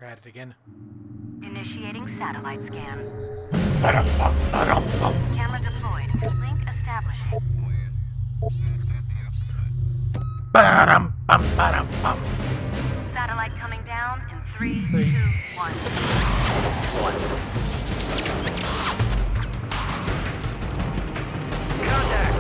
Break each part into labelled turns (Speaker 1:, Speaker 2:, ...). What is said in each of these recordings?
Speaker 1: try it again.
Speaker 2: Initiating satellite scan.
Speaker 1: Ba-dum-bum.
Speaker 2: Camera deployed. Link establishing.
Speaker 1: Ba-dum-bum.
Speaker 2: Satellite coming down in 3, 2, 1. Contact.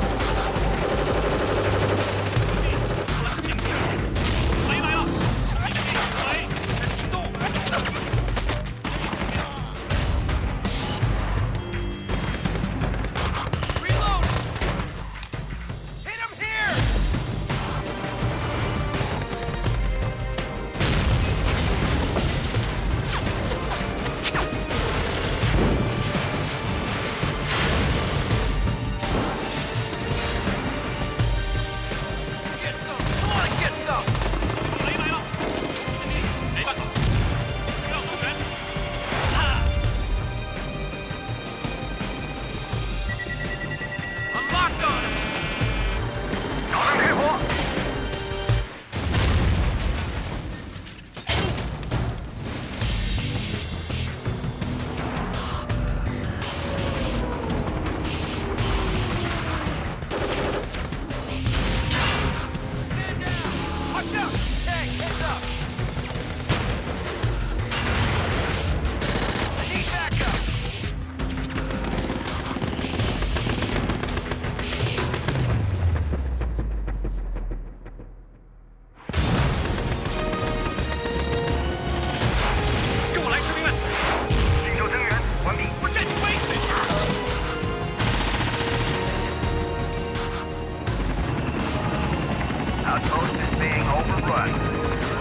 Speaker 2: Outpost is being overrun.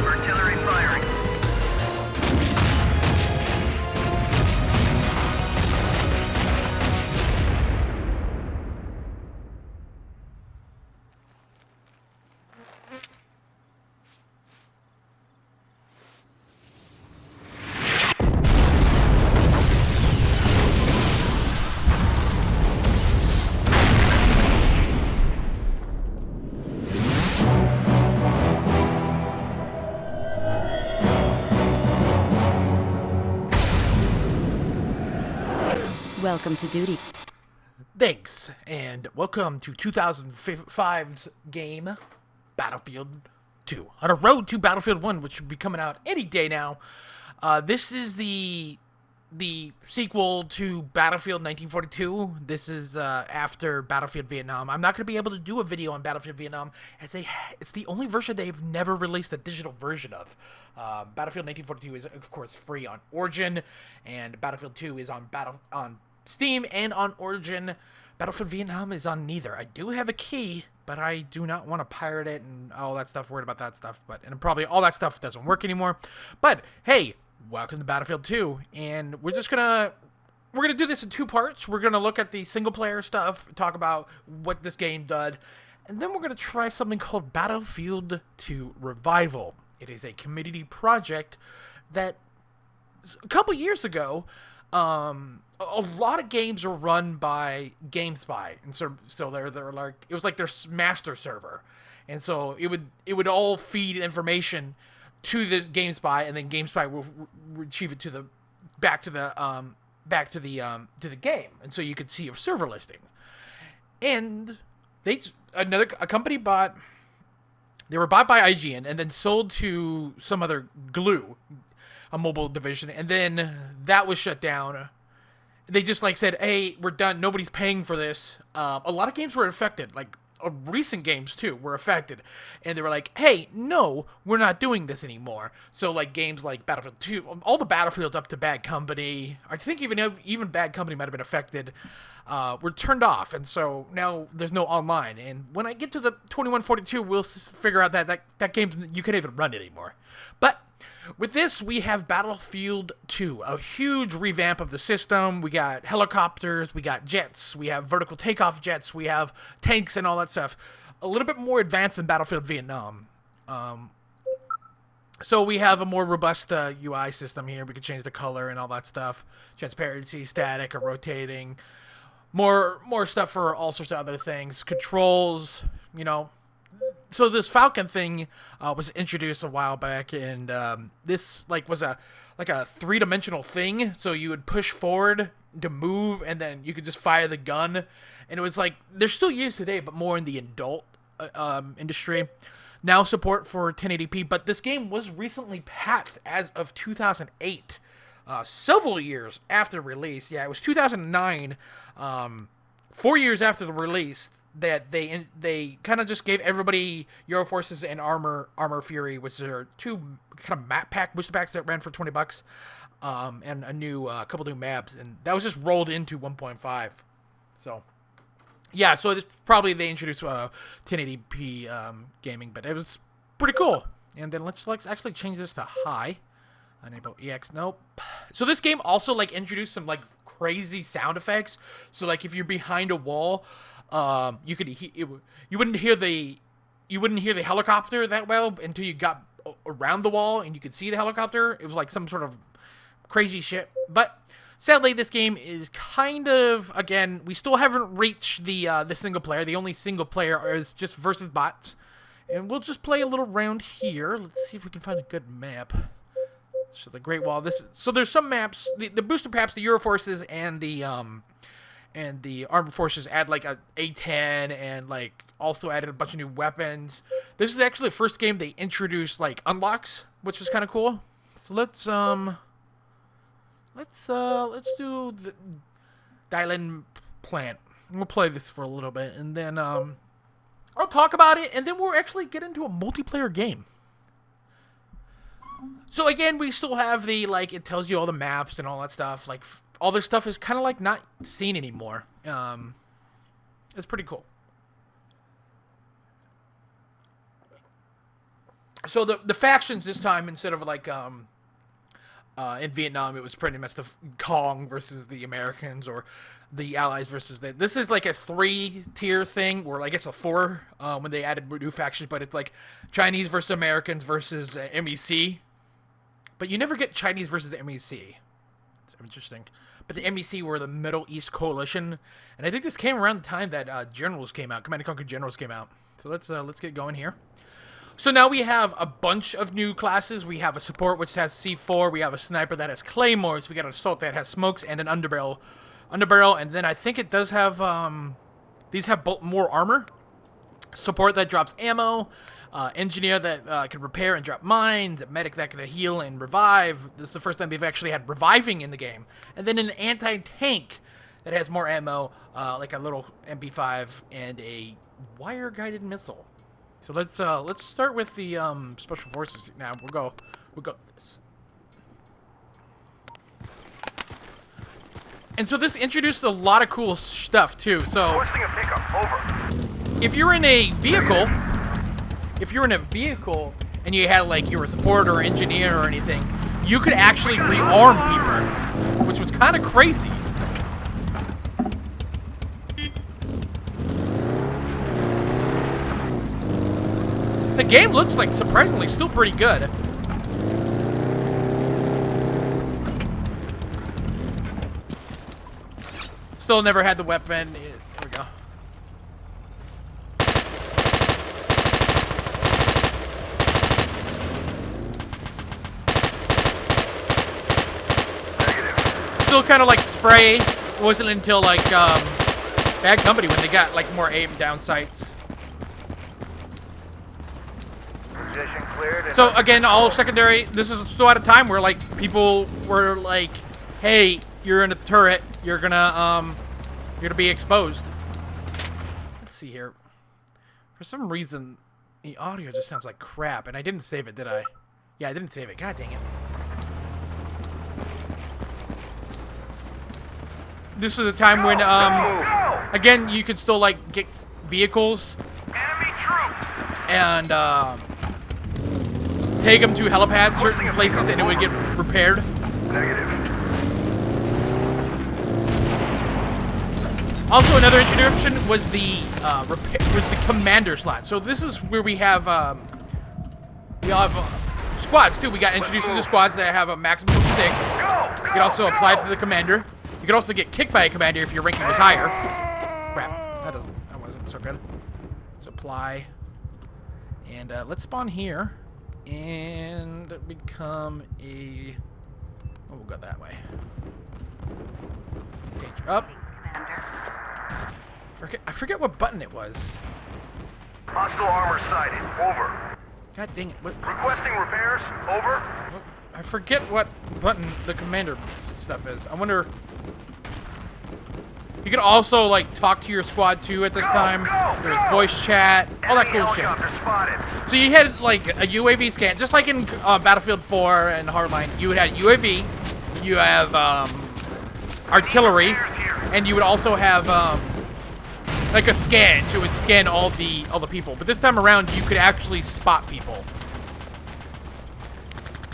Speaker 2: Artillery firing.
Speaker 3: Welcome to duty.
Speaker 1: Thanks, and welcome to 2005's game, Battlefield 2. On a road to Battlefield 1, which should be coming out any day now. This is the sequel to Battlefield 1942. This is after Battlefield Vietnam. I'm not going to be able to do a video on Battlefield Vietnam, as it's the only version they've never released a digital version of. Battlefield 1942 is, of course, free on Origin, and Battlefield 2 is on Steam and on Origin. Battlefield Vietnam is on neither. I do have a key, but I do not want to pirate it and all that stuff. Worried about that stuff, and probably all that stuff doesn't work anymore. But hey, welcome to Battlefield 2, and we're gonna do this in two parts. We're gonna look at the single player stuff, talk about what this game did, and then we're gonna try something called Battlefield 2 Revival. It is a community project that a couple years ago, a lot of games are run by GameSpy, and so they're like, it was like their master server, and so it would all feed information to the GameSpy, and then GameSpy will retrieve it back to the game, and so you could see a server listing. And a company they were bought by IGN and then sold to some other Glue, a mobile division, and then that was shut down. They just said, hey, we're done. Nobody's paying for this. A lot of games were affected, recent games too were affected, and they were like, hey, no, we're not doing this anymore. So games like Battlefield 2, all the Battlefields up to Bad Company, I think even Bad Company might have been affected, were turned off, and so now there's no online. And when I get to the 2142, we'll figure out that game, you can't even run it anymore. But with this, we have Battlefield 2, a huge revamp of the system. We got helicopters, we got jets, we have vertical takeoff jets, we have tanks and all that stuff. A little bit more advanced than Battlefield Vietnam. So we have a more robust UI system here. We can change the color and all that stuff. Transparency, static, or rotating. More stuff for all sorts of other things. Controls, So this Falcon thing was introduced a while back, and this like was a three-dimensional thing. So you would push forward to move, and then you could just fire the gun. And it was like they're still used today, but more in the adult industry. Now support for 1080p, but this game was recently patched as of 2008, several years after release. Yeah, it was 2009, 4 years after the release, that they kind of just gave everybody Euroforces and Armor Fury, which are two kind of map pack booster packs that ran for $20, and a new couple new maps, and that was just rolled into 1.5. So yeah, so it's probably they introduced 1080p gaming, but it was pretty cool. And then let's actually change this to high. Enable EX. Nope. So this game also like introduced some like crazy sound effects. So like if you're behind a wall, you wouldn't hear the helicopter that well until you got around the wall and you could see the helicopter. It was like some sort of crazy shit. But sadly, this game is kind of, again, we still haven't reached the single player. The only single player is just versus bots. And we'll just play a little round here. Let's see if we can find a good map. So the Great Wall. So there's some maps, the booster maps, the Euroforces and the Armored Forces add like a A10 and like also added a bunch of new weapons. This is actually the first game they introduced like unlocks, which is kind of cool. So let's do the Dylan plant. We'll play this for a little bit, and then I'll talk about it, and then we'll actually get into a multiplayer game. So again, we still have the like it tells you all the maps and all that stuff. Like all this stuff is kind of like not seen anymore. It's pretty cool. So the factions this time, instead of like in Vietnam, it was pretty much the Kong versus the Americans, or the Allies versus the... This is like a 3-tier thing, or I guess a 4 when they added new factions, but it's like Chinese versus Americans versus MEC. But you never get Chinese versus MEC. It's interesting. But the MEC were the Middle East Coalition, and I think this came around the time that Generals came out, Command & Conquer Generals came out. So let's get going here. So now we have a bunch of new classes. We have a support which has C4. We have a sniper that has claymores. We got an assault that has smokes and an underbarrel. And then I think it does have these have more armor. Support that drops ammo. Engineer that can repair and drop mines. A medic that can heal and revive. This is the first time they've actually had reviving in the game. And then an anti-tank that has more ammo, like a little MP5 and a wire-guided missile. So let's start with the special forces now. We'll go this. And so this introduced a lot of cool stuff too. So if you're in a vehicle, and you had like you were a support or engineer or anything, you could actually rearm people, which was kind of crazy. The game looks like surprisingly still pretty good. Still never had the weapon. There we go. Still kind of like spray. It wasn't until like Bad Company when they got like more aim down sights. So again, all secondary. This is still at a time where like people were like, "Hey, you're in a turret. You're gonna be exposed." Let's see here. For some reason, the audio just sounds like crap, and I didn't save it, did I? Yeah, I didn't save it. God dang it. This is a time when again you could still like get vehicles and take them to helipads, certain places, and it would get repaired. Also, another introduction was the commander slot. So this is where we have squads too. We got introduced to the squads that have a maximum of 6. You can also apply for the commander. You can also get kicked by a commander if your ranking was higher. Crap, that wasn't so good. Let's apply. And let's spawn here and become a... Oh, we'll go that way. Page up. I forget what button it was.
Speaker 4: Hostile armor sighted. Over.
Speaker 1: God dang it. What?
Speaker 4: Requesting repairs. Over.
Speaker 1: I forget what button the commander stuff is. I wonder... You can also, like, talk to your squad, too, at this time. There's voice chat, all that cool shit.
Speaker 4: Spotted.
Speaker 1: So you had, like, a UAV scan, just like in Battlefield 4 and Hardline. You would have UAV, you have artillery, and you would also have like a scan, so it would scan all the people. But this time around, you could actually spot people.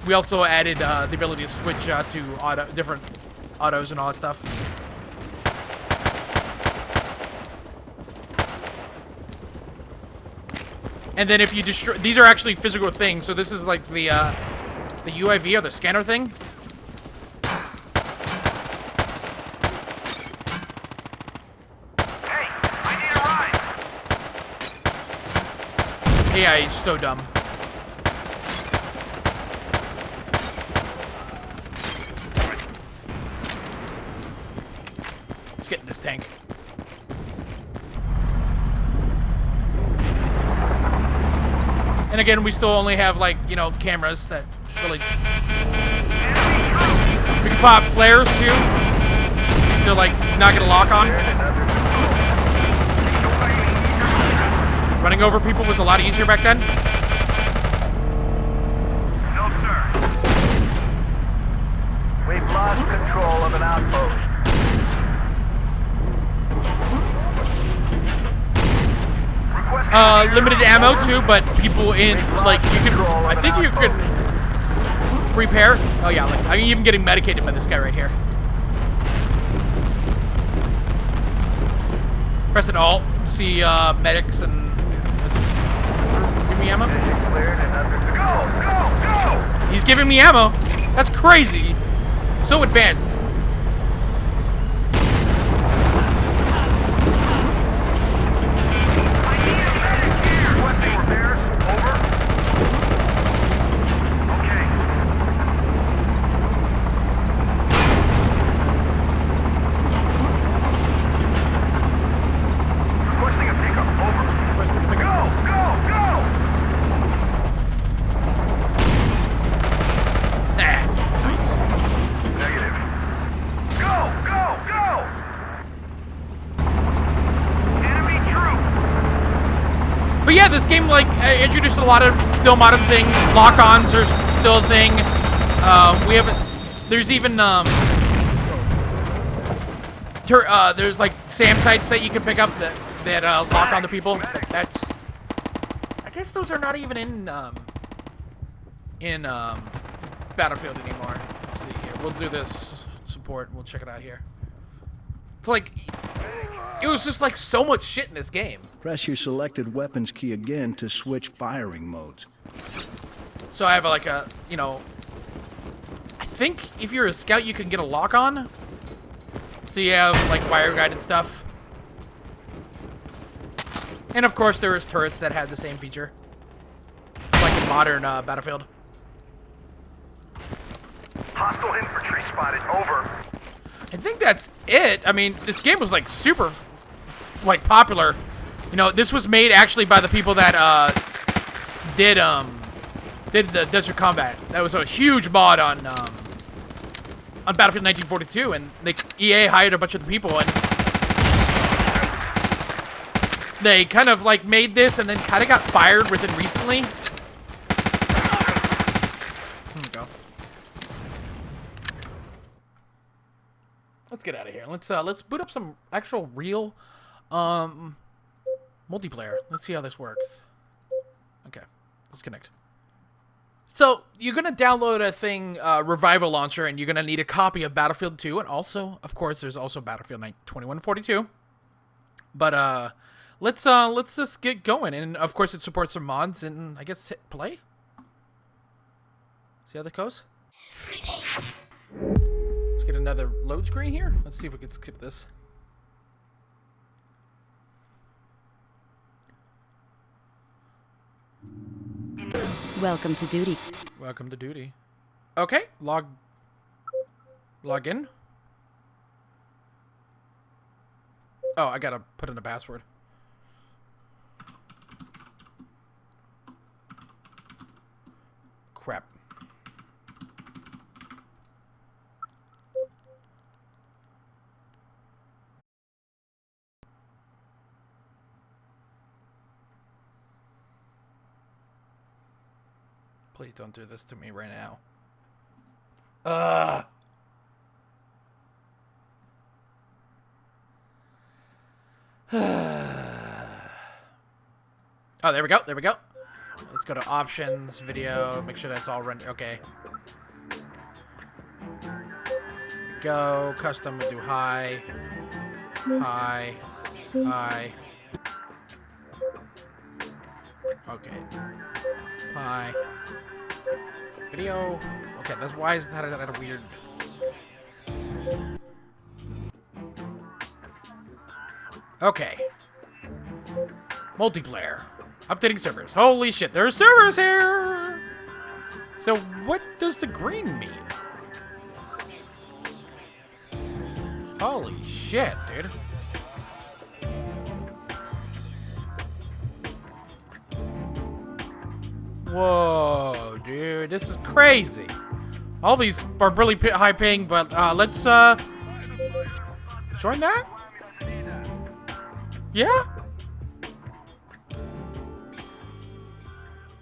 Speaker 1: We also added the ability to switch to different autos and all that stuff. And then if you destroy, these are actually physical things. So this is like the UAV or the scanner thing.
Speaker 4: Hey, I need a ride.
Speaker 1: Yeah, he's so dumb. Let's get in this tank. And again, we still only have, like, you know, cameras that really... We can pop flares, too. They're, like, not gonna lock on. Running over people was a lot easier back then.
Speaker 4: No, sir. We've lost control of an outpost.
Speaker 1: Limited ammo, too, but people in, like, you could... I think you could repair. Oh, yeah, like, I'm even getting medicated by this guy right here. Press it Alt to see medics and... Give me ammo.
Speaker 4: Go!
Speaker 1: He's giving me ammo. That's crazy. So advanced.
Speaker 4: I need a medic here. Requesting repairs. Over. Okay. Requesting a pickup. Over. Go!
Speaker 1: Ah, nice.
Speaker 4: Negative. Go! Enemy troop!
Speaker 1: But yeah, this game, like, introduced a lot of still modern things. Lock-ons are still a thing. We haven't... There's even, there's, like, SAM sites that you can pick up that lock on the people. That's... I guess those are not even in Battlefield anymore. Let's see here. We'll do this support. We'll check it out here. It's like... It was just, like, so much shit in this game.
Speaker 5: Press your selected weapons key again to switch firing modes.
Speaker 1: So I have like a, you know, I think if you're a scout, you can get a lock on. So you have like wire guide and stuff. And of course there is turrets that had the same feature. Like in modern Battlefield.
Speaker 4: Hostile infantry spotted. Over.
Speaker 1: I think that's it. I mean, this game was like super, like popular. You know, this was made actually by the people that did the Desert Combat. That was a huge mod on Battlefield 1942, and EA hired a bunch of the people, and they kind of like made this, and then kind of got fired within recently. Here we go. Let's get out of here. Let's boot up some actual real multiplayer. Let's see how this works. Okay, let's connect. So you're gonna download a thing, Revival Launcher, and you're gonna need a copy of Battlefield 2, and also, of course, there's also Battlefield 2142. But let's just get going, and of course it supports some mods, and I guess hit play. See how this goes? Let's get another load screen here. Let's see if we can skip this.
Speaker 3: Welcome to duty.
Speaker 1: Welcome to duty. Okay, log in. Oh, I gotta put in a password. Crap. Please don't do this to me right now. Oh, there we go. There we go. Let's go to options, video, make sure that's all rendered. Okay. Go, custom, we'll do high, high, high. Okay. High. Video. Okay, that's why is that a weird. Okay. Multiplayer. Updating servers. Holy shit, there's servers here! So what does the green mean? Holy shit, dude. Whoa, dude, this is crazy. All these are really high paying, but let's join that? Yeah?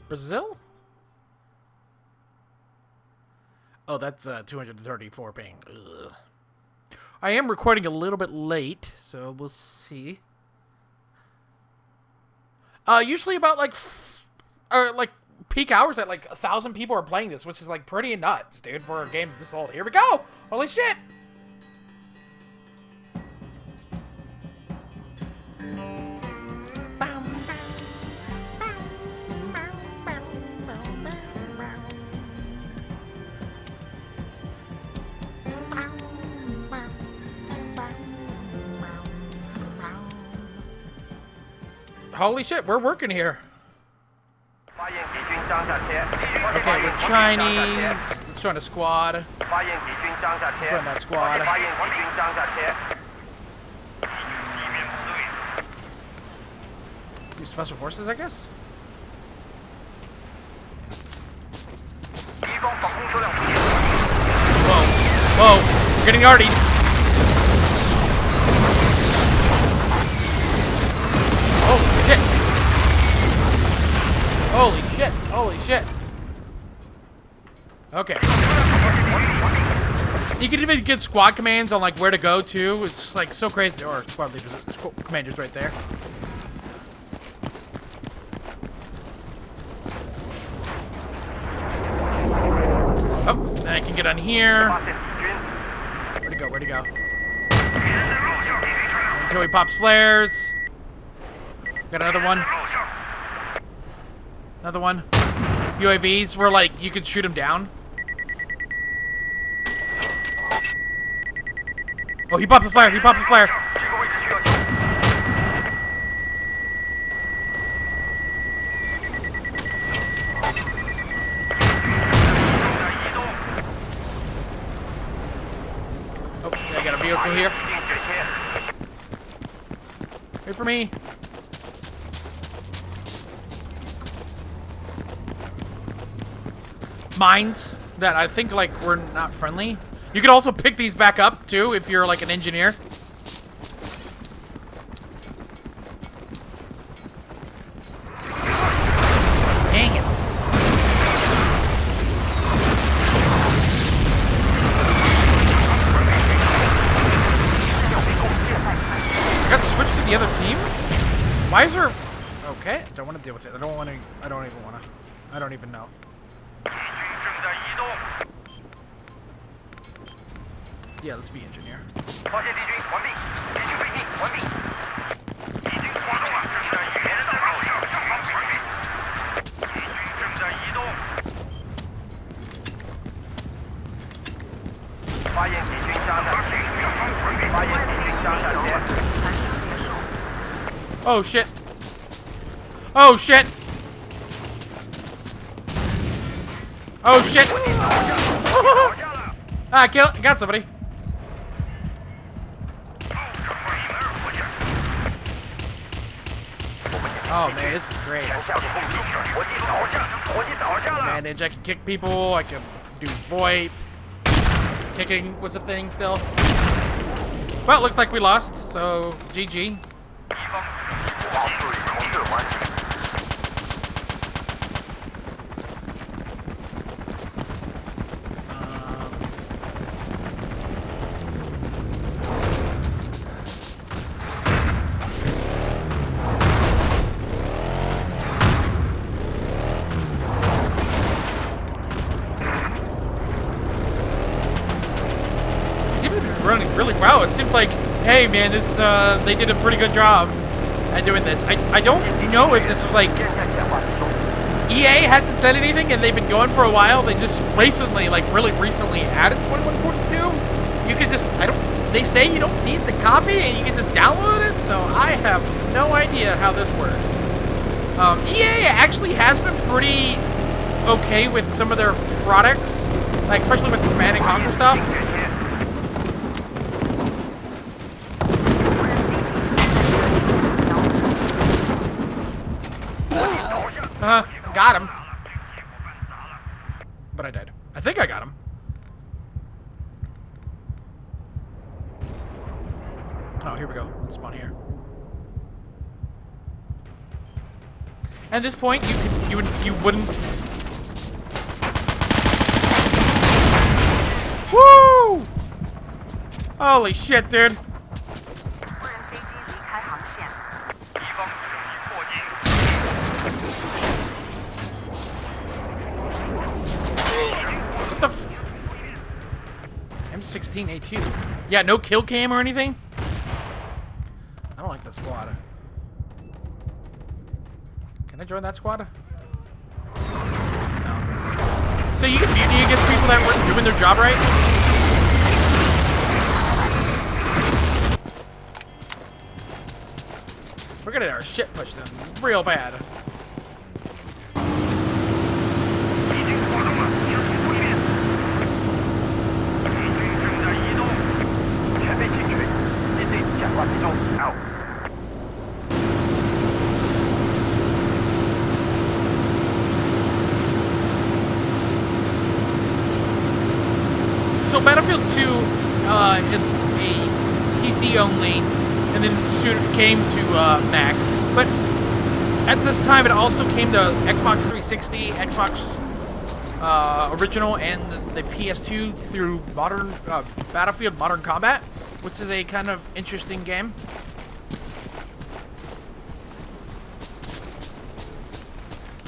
Speaker 1: Brazil? Oh, that's 234 ping. Ugh. I am recording a little bit late, so we'll see. Usually about like peak hours that like 1,000 people are playing this, which is like pretty nuts, dude, for a game this old. Here we go! Holy shit! Holy shit, we're working here. Okay, we're Chinese. Let's join a squad. Join that squad. Do special forces, I guess? Whoa. Whoa. We're getting arty. Holy shit! Holy shit! Okay. You can even get squad commands on like where to go to. It's like so crazy. Or squad leaders, commanders right there. Oh, then I can get on here. Where'd he go? Where'd he go? Until he pops flares. Got another one. Another one. UAVs where, like, you could shoot them down. Oh, he popped the flare. He popped the flare. Oh, I got a vehicle here. Wait for me. Mines that I think like were not friendly. You can also pick these back up too if you're like an engineer. Dang it. I got switched to the other team? Why is there... Okay, don't want to deal with it. I don't even know. Yeah, let's be engineer. Oh shit. Oh shit. Oh shit! Ah, got somebody. Oh man, this is great. Manage, I can kick people, I can do VoIP. Kicking was a thing still. Well, it looks like we lost, so GG. Running really well. It seems like, hey man, this they did a pretty good job at doing this. I don't know if this was like EA hasn't said anything and they've been going for a while. They just recently, like really recently, added 2142. You could just they say you don't need the copy and you can just download it. So I have no idea how this works. EA actually has been pretty okay with some of their products, like especially with Command and Conquer stuff. Got him. But I died. I think I got him. Oh, here we go. Let's spawn here. At this point, you wouldn't. Woo! Holy shit, dude. M16A2. Yeah, no kill cam or anything? I don't like that squad. Can I join that squad? No. So you can mutiny against people that weren't doing their job right? We're gonna get our shit pushed in real bad. So Battlefield 2 is a PC only, and then soon it came to Mac. But at this time, it also came to Xbox 360, Xbox Original, and the PS2 through modern Battlefield Modern Combat, which is a kind of interesting game.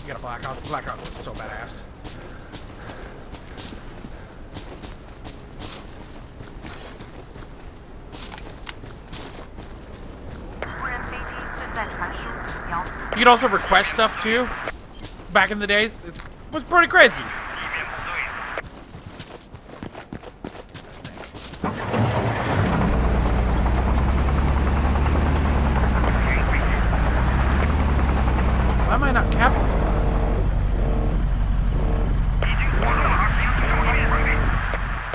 Speaker 1: You got a Blackhawk. Blackhawk was so badass. You could also request stuff too. Back in the days, it was pretty crazy. Why am I not capping this?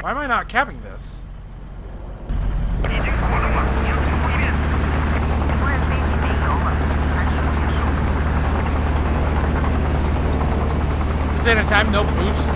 Speaker 1: Why am I not capping this? At a time, no boost.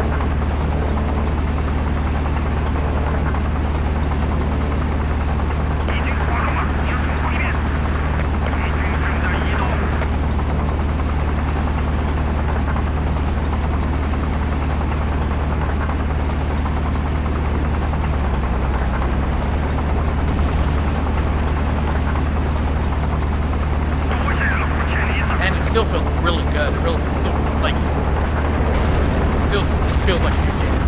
Speaker 1: And it still feels really good. It really like. Feels like a good game.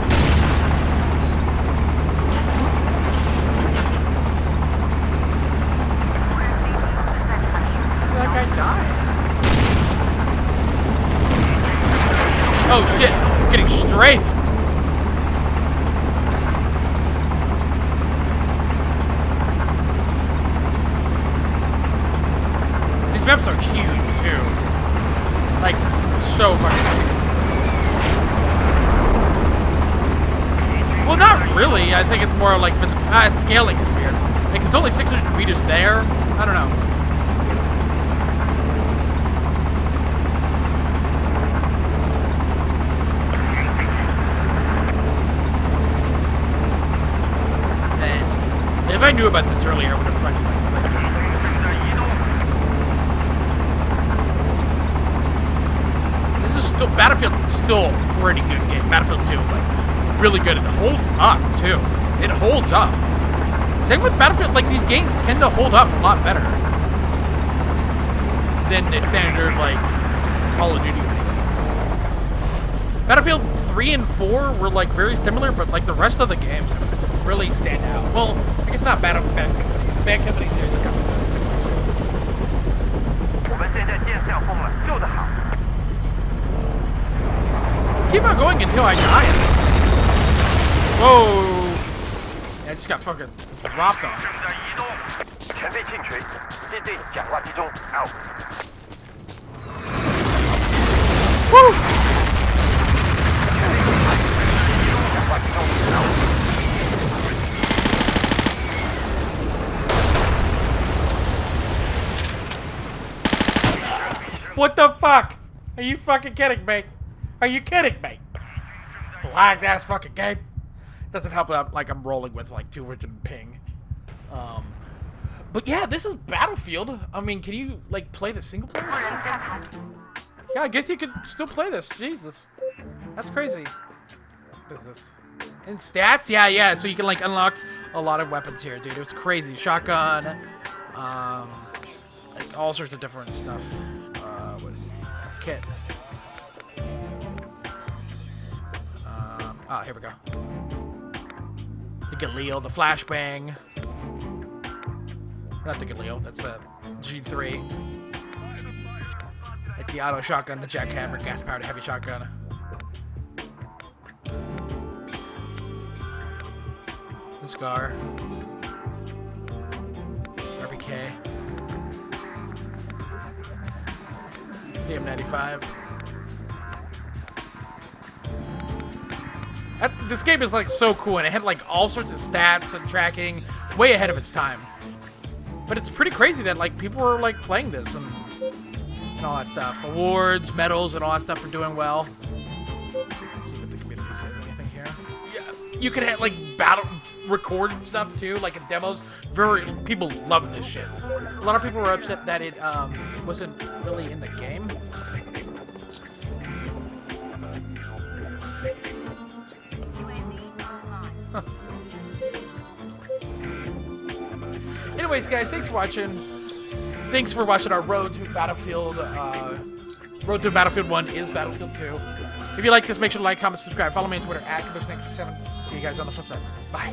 Speaker 1: That guy died. Oh shit! I'm getting strafed. These maps are huge too. Like so fucking big. Well, not really. I think it's more like scaling is weird. Like it's only 600 meters there. I don't know. And if I knew about this earlier, I would have fucking like, played this. This is still Battlefield. Still a pretty good game. Battlefield 2 is like really good. It holds up too. It holds up. Same with Battlefield. Like these games tend to hold up a lot better than the standard like Call of Duty. Battlefield 3 and 4 were like very similar, but like the rest of the games really stand out. Well, I guess not Bad Company series. Let's keep on going until I die. Whoa! Yeah, I just got fucking dropped on. Woo! What the fuck? Are you fucking kidding me? Are you kidding me? Lagged ass fucking game. Doesn't help that like I'm rolling with like 200 ping. But yeah, this is Battlefield. I mean, can you like play the single player? Yeah, I guess you could still play this. Jesus, that's crazy. What is this? In stats? Yeah. So you can like unlock a lot of weapons here, dude. It was crazy. Shotgun, like all sorts of different stuff. What is kit? Oh, here we go. The Galil, the flashbang. Not the Galil, that's the G3. Like the auto shotgun, the jackhammer, gas powered heavy shotgun. The Scar. RPK. DM95. This game is like so cool, and it had like all sorts of stats and tracking, way ahead of its time. But it's pretty crazy that like people were like playing this and all that stuff. Awards, medals, and all that stuff for doing well. Let's see what the community says. Anything here? Yeah, you could have like record stuff too, like in demos. People love this shit. A lot of people were upset that it wasn't really in the game. Huh. Anyways, guys, thanks for watching. Thanks for watching our Road to Battlefield. Road to Battlefield 1 is Battlefield 2. If you like this, make sure to like, comment, subscribe. Follow me on Twitter @KillerSnakes7. See you guys on the flip side. Bye.